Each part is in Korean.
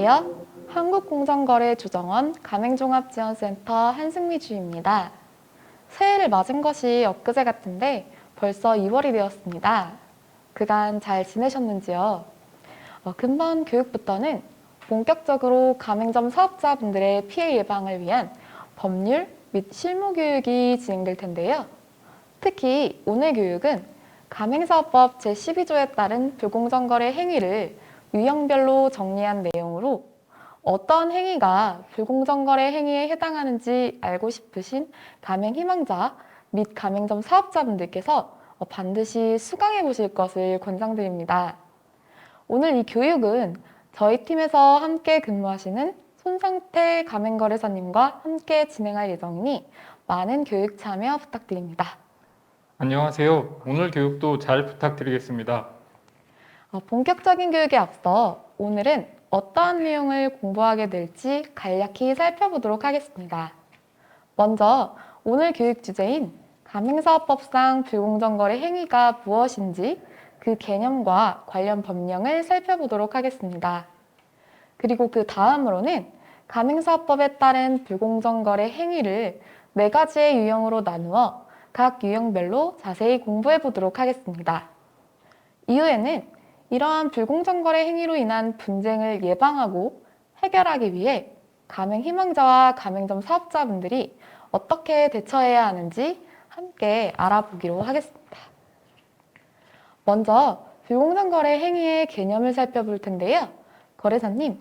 안녕하세요. 한국공정거래조정원 가맹종합지원센터 한승미 주입니다. 새해를 맞은 것이 엊그제 같은데 벌써 2월이 되었습니다. 그간 잘 지내셨는지요? 금번 교육부터는 본격적으로 가맹점 사업자분들의 피해 예방을 위한 법률 및 실무 교육이 진행될 텐데요. 특히 오늘 교육은 가맹사업법 제12조에 따른 불공정거래 행위를 유형별로 정리한 내용으로 어떤 행위가 불공정거래 행위에 해당하는지 알고 싶으신 가맹 희망자 및 가맹점 사업자분들께서 반드시 수강해 보실 것을 권장드립니다. 오늘 이 교육은 저희 팀에서 함께 근무하시는 손상태 가맹거래사님과 함께 진행할 예정이니 많은 교육 참여 부탁드립니다. 안녕하세요. 오늘 교육도 잘 부탁드리겠습니다. 본격적인 교육에 앞서 오늘은 어떠한 내용을 공부하게 될지 간략히 살펴보도록 하겠습니다. 먼저 오늘 교육 주제인 가맹사업법상 불공정거래 행위가 무엇인지 그 개념과 관련 법령을 살펴보도록 하겠습니다. 그리고 그 다음으로는 가맹사업법에 따른 불공정거래 행위를 4가지의 유형으로 나누어 각 유형별로 자세히 공부해 보도록 하겠습니다. 이후에는 이러한 불공정거래 행위로 인한 분쟁을 예방하고 해결하기 위해 가맹 희망자와 가맹점 사업자분들이 어떻게 대처해야 하는지 함께 알아보기로 하겠습니다. 먼저 불공정거래 행위의 개념을 살펴볼 텐데요. 거래사님,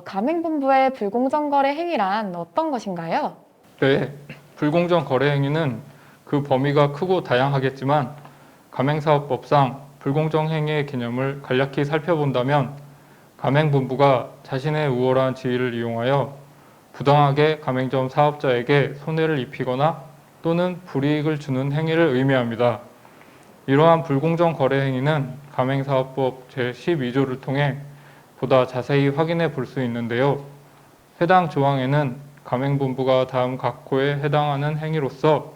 가맹본부의 불공정거래 행위란 어떤 것인가요? 네, 불공정 거래 행위는 그 범위가 크고 다양하겠지만 가맹사업법상 불공정 행위의 개념을 간략히 살펴본다면 가맹본부가 자신의 우월한 지위를 이용하여 부당하게 가맹점 사업자에게 손해를 입히거나 또는 불이익을 주는 행위를 의미합니다. 이러한 불공정 거래 행위는 가맹사업법 제12조를 통해 보다 자세히 확인해 볼 수 있는데요. 해당 조항에는 가맹본부가 다음 각호에 해당하는 행위로서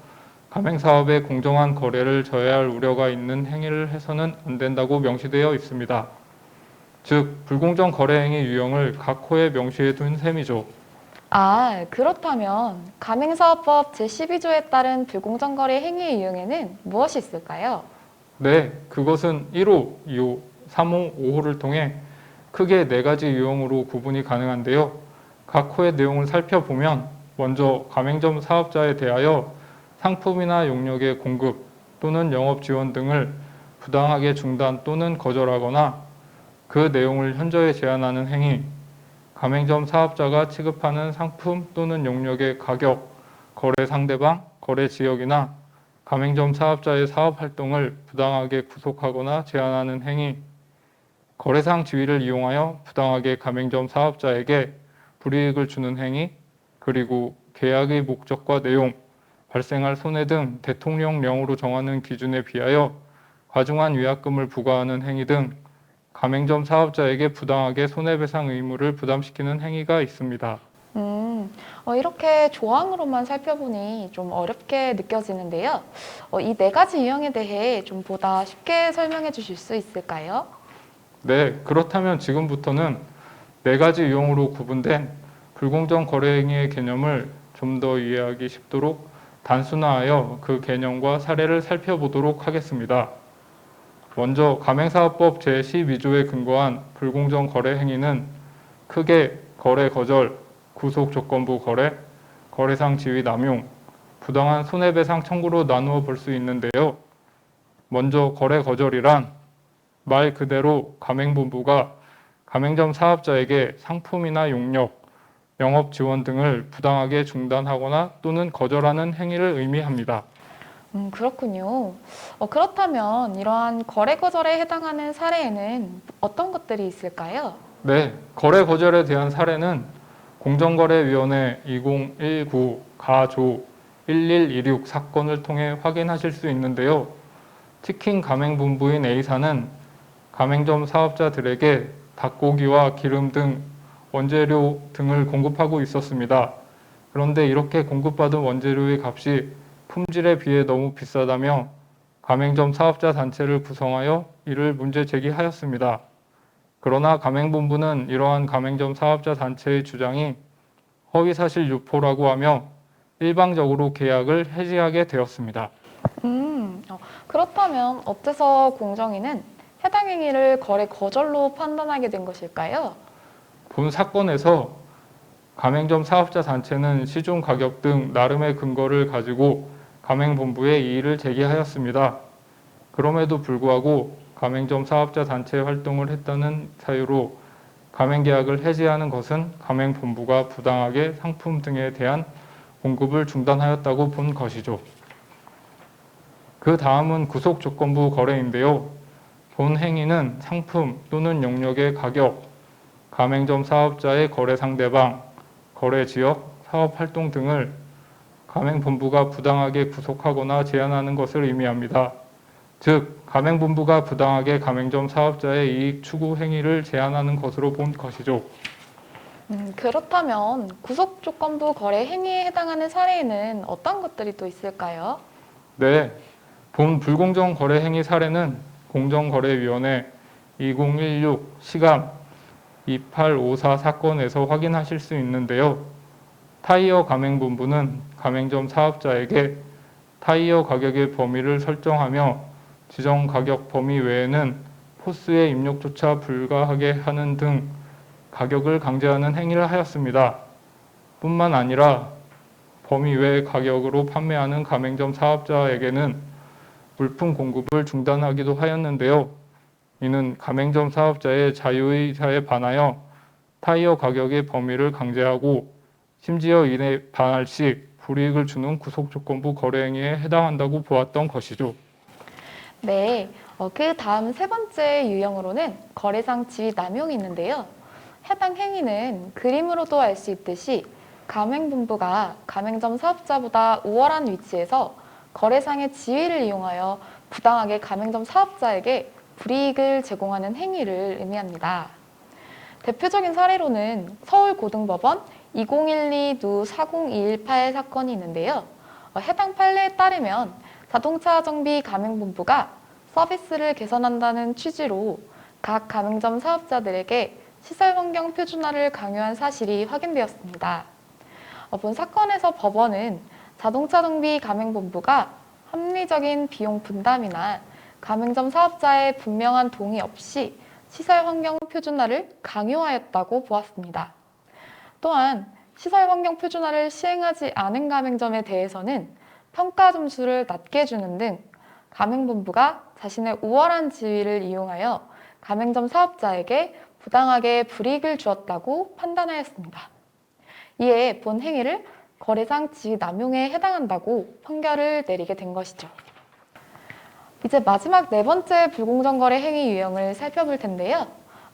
가맹사업의 공정한 거래를 저해할 우려가 있는 행위를 해서는 안 된다고 명시되어 있습니다. 즉, 불공정 거래 행위 유형을 각호에 명시해 둔 셈이죠. 그렇다면 가맹사업법 제12조에 따른 불공정거래 행위의 유형에는 무엇이 있을까요? 네, 그것은 1호, 2호, 3호, 5호를 통해 크게 4가지 유형으로 구분이 가능한데요. 각 호의 내용을 살펴보면 먼저 가맹점 사업자에 대하여 상품이나 용역의 공급 또는 영업 지원 등을 부당하게 중단 또는 거절하거나 그 내용을 현저히 제한하는 행위, 가맹점 사업자가 취급하는 상품 또는 용역의 가격, 거래 상대방, 거래 지역이나 가맹점 사업자의 사업 활동을 부당하게 구속하거나 제한하는 행위, 거래상 지위를 이용하여 부당하게 가맹점 사업자에게 불이익을 주는 행위, 그리고 계약의 목적과 내용, 발생할 손해 등 대통령령으로 정하는 기준에 비하여 과중한 위약금을 부과하는 행위 등 가맹점 사업자에게 부당하게 손해배상 의무를 부담시키는 행위가 있습니다. 이렇게 조항으로만 살펴보니 좀 어렵게 느껴지는데요. 이 4가지 유형에 대해 좀 보다 쉽게 설명해 주실 수 있을까요? 네, 그렇다면 지금부터는 4가지 유형으로 구분된 불공정 거래 행위의 개념을 좀 더 이해하기 쉽도록 단순화하여 그 개념과 사례를 살펴보도록 하겠습니다. 먼저 가맹사업법 제12조에 근거한 불공정 거래 행위는 크게 거래 거절, 구속조건부 거래, 거래상 지위 남용, 부당한 손해배상 청구로 나누어 볼 수 있는데요. 먼저 거래 거절이란 말 그대로 가맹본부가 가맹점 사업자에게 상품이나 용역, 영업 지원 등을 부당하게 중단하거나 또는 거절하는 행위를 의미합니다. 그렇군요. 그렇다면 이러한 거래 거절에 해당하는 사례에는 어떤 것들이 있을까요? 네, 거래 거절에 대한 사례는 공정거래위원회 2019 가조 1126 사건을 통해 확인하실 수 있는데요. 치킨 가맹본부인 A사는 가맹점 사업자들에게 닭고기와 기름 등 원재료 등을 공급하고 있었습니다. 그런데 이렇게 공급받은 원재료의 값이 품질에 비해 너무 비싸다며 가맹점 사업자 단체를 구성하여 이를 문제 제기하였습니다. 그러나 가맹본부는 이러한 가맹점 사업자 단체의 주장이 허위사실 유포라고 하며 일방적으로 계약을 해지하게 되었습니다. 그렇다면 어째서 공정위는 해당 행위를 거래 거절로 판단하게 된 것일까요? 본 사건에서 가맹점 사업자 단체는 시중 가격 등 나름의 근거를 가지고 가맹본부에 이의를 제기하였습니다. 그럼에도 불구하고 가맹점 사업자 단체 활동을 했다는 사유로 가맹계약을 해지하는 것은 가맹본부가 부당하게 상품 등에 대한 공급을 중단하였다고 본 것이죠. 그 다음은 구속조건부 거래인데요. 본 행위는 상품 또는 용역의 가격, 가맹점 사업자의 거래 상대방, 거래 지역, 사업 활동 등을 가맹본부가 부당하게 구속하거나 제한하는 것을 의미합니다. 즉, 가맹본부가 부당하게 가맹점 사업자의 이익 추구 행위를 제한하는 것으로 본 것이죠. 그렇다면 구속조건부 거래 행위에 해당하는 사례에는 어떤 것들이 또 있을까요? 네, 본 불공정 거래 행위 사례는 공정거래위원회 2016 시감 2854 사건에서 확인하실 수 있는데요. 타이어 가맹본부는 가맹점 사업자에게 타이어 가격의 범위를 설정하며 지정 가격 범위 외에는 포스의 입력조차 불가하게 하는 등 가격을 강제하는 행위를 하였습니다. 뿐만 아니라 범위 외 가격으로 판매하는 가맹점 사업자에게는 물품 공급을 중단하기도 하였는데요. 이는 가맹점 사업자의 자유의사에 반하여 타이어 가격의 범위를 강제하고 심지어 이에 반할 시 불이익을 주는 구속조건부 거래 행위에 해당한다고 보았던 것이죠. 네, 그 다음 세 번째 유형으로는 거래상 지위 남용이 있는데요. 해당 행위는 그림으로도 알 수 있듯이 가맹본부가 가맹점 사업자보다 우월한 위치에서 거래상의 지위를 이용하여 부당하게 가맹점 사업자에게 불이익을 제공하는 행위를 의미합니다. 대표적인 사례로는 서울고등법원 2012 누 40218 사건이 있는데요. 해당 판례에 따르면 자동차 정비 가맹본부가 서비스를 개선한다는 취지로 각 가맹점 사업자들에게 시설 환경 표준화를 강요한 사실이 확인되었습니다. 본 사건에서 법원은 자동차 정비 가맹본부가 합리적인 비용 분담이나 가맹점 사업자의 분명한 동의 없이 시설 환경 표준화를 강요하였다고 보았습니다. 또한 시설 환경 표준화를 시행하지 않은 가맹점에 대해서는 평가 점수를 낮게 주는 등 가맹본부가 자신의 우월한 지위를 이용하여 가맹점 사업자에게 부당하게 불이익을 주었다고 판단하였습니다. 이에 본 행위를 거래상 지위 남용에 해당한다고 판결을 내리게 된 것이죠. 이제 마지막 네 번째 불공정 거래 행위 유형을 살펴볼 텐데요.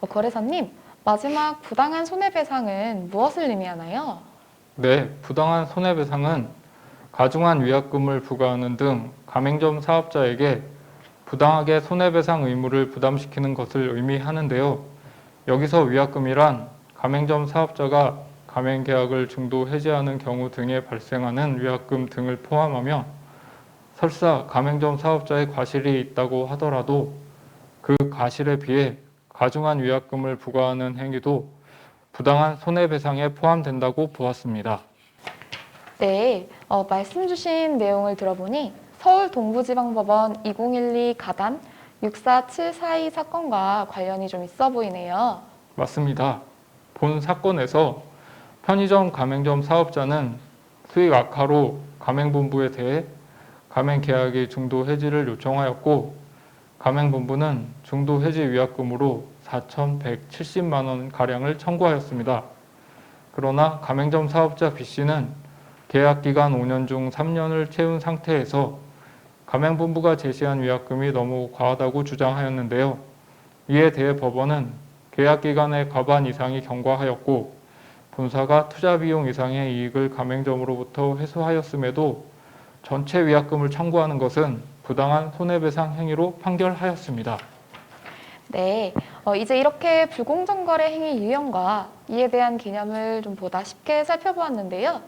거래사님, 마지막 부당한 손해배상은 무엇을 의미하나요? 네, 부당한 손해배상은 가중한 위약금을 부과하는 등 가맹점 사업자에게 부당하게 손해배상 의무를 부담시키는 것을 의미하는데요. 여기서 위약금이란 가맹점 사업자가 가맹계약을 중도 해지하는 경우 등에 발생하는 위약금 등을 포함하며 설사 가맹점 사업자의 과실이 있다고 하더라도 그 과실에 비해 가중한 위약금을 부과하는 행위도 부당한 손해배상에 포함된다고 보았습니다. 네, 말씀 주신 내용을 들어보니 서울 동부지방법원 2012 가단 64742 사건과 관련이 좀 있어 보이네요. 맞습니다. 본 사건에서 편의점 가맹점 사업자는 수익 악화로 가맹본부에 대해 가맹계약의 중도 해지를 요청하였고 가맹본부는 중도 해지 위약금으로 4,170만 원 가량을 청구하였습니다. 그러나 가맹점 사업자 B씨는 계약기간 5년 중 3년을 채운 상태에서 가맹본부가 제시한 위약금이 너무 과하다고 주장하였는데요. 이에 대해 법원은 계약기간의 과반 이상이 경과하였고 본사가 투자비용 이상의 이익을 가맹점으로부터 회수하였음에도 전체 위약금을 청구하는 것은 부당한 손해배상 행위로 판결하였습니다. 네, 이제 이렇게 불공정 거래 행위 유형과 이에 대한 개념을 좀 보다 쉽게 살펴보았는데요.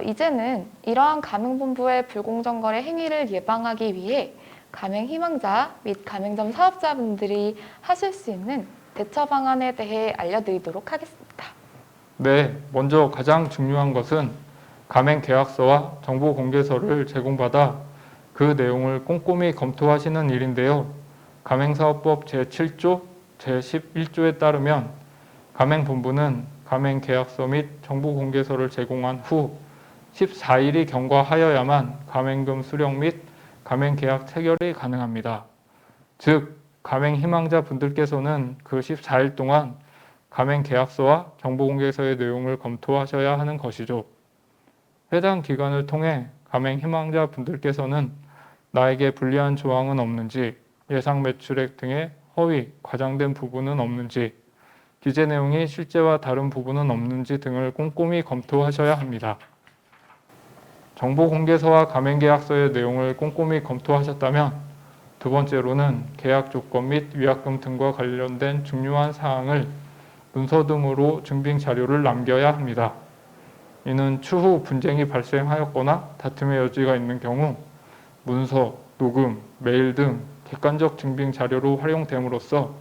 이제는 이러한 가맹본부의 불공정 거래 행위를 예방하기 위해 가맹 희망자 및 가맹점 사업자분들이 하실 수 있는 대처 방안에 대해 알려드리도록 하겠습니다. 네, 먼저 가장 중요한 것은 가맹 계약서와 정보 공개서를 제공받아 그 내용을 꼼꼼히 검토하시는 일인데요. 가맹사업법 제7조, 제11조에 따르면 가맹본부는 가맹계약서 및 정보공개서를 제공한 후 14일이 경과하여야만 가맹금 수령 및 가맹계약 체결이 가능합니다. 즉, 가맹희망자 분들께서는 그 14일 동안 가맹계약서와 정보공개서의 내용을 검토하셔야 하는 것이죠. 해당 기간을 통해 가맹희망자 분들께서는 나에게 불리한 조항은 없는지, 예상 매출액 등의 허위, 과장된 부분은 없는지, 기재 내용이 실제와 다른 부분은 없는지 등을 꼼꼼히 검토하셔야 합니다. 정보공개서와 가맹계약서의 내용을 꼼꼼히 검토하셨다면 두 번째로는 계약 조건 및 위약금 등과 관련된 중요한 사항을 문서 등으로 증빙 자료를 남겨야 합니다. 이는 추후 분쟁이 발생하였거나 다툼의 여지가 있는 경우 문서, 녹음, 메일 등 객관적 증빙 자료로 활용됨으로써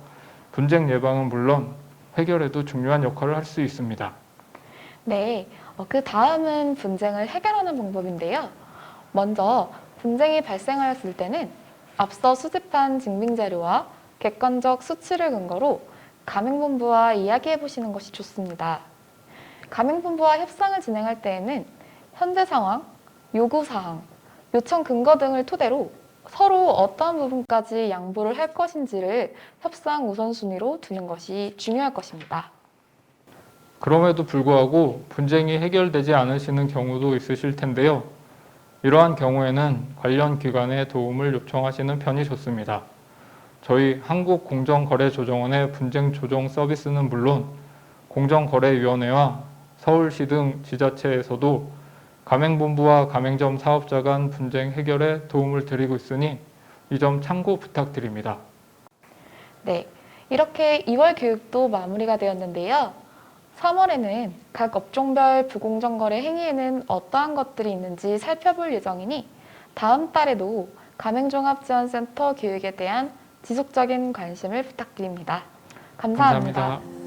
분쟁 예방은 물론 해결에도 중요한 역할을 할 수 있습니다. 네, 그 다음은 분쟁을 해결하는 방법인데요. 먼저 분쟁이 발생하였을 때는 앞서 수집한 증빙자료와 객관적 수치를 근거로 가맹본부와 이야기해 보시는 것이 좋습니다. 가맹본부와 협상을 진행할 때에는 현재 상황, 요구사항, 요청 근거 등을 토대로 서로 어떠한 부분까지 양보를 할 것인지를 협상 우선순위로 두는 것이 중요할 것입니다. 그럼에도 불구하고 분쟁이 해결되지 않으시는 경우도 있으실 텐데요. 이러한 경우에는 관련 기관의 도움을 요청하시는 편이 좋습니다. 저희 한국공정거래조정원의 분쟁 조정 서비스는 물론 공정거래위원회와 서울시 등 지자체에서도 가맹본부와 가맹점 사업자 간 분쟁 해결에 도움을 드리고 있으니 이 점 참고 부탁드립니다. 네, 이렇게 2월 교육도 마무리가 되었는데요. 3월에는 각 업종별 부공정거래 행위에는 어떠한 것들이 있는지 살펴볼 예정이니 다음 달에도 가맹종합지원센터 교육에 대한 지속적인 관심을 부탁드립니다. 감사합니다. 감사합니다.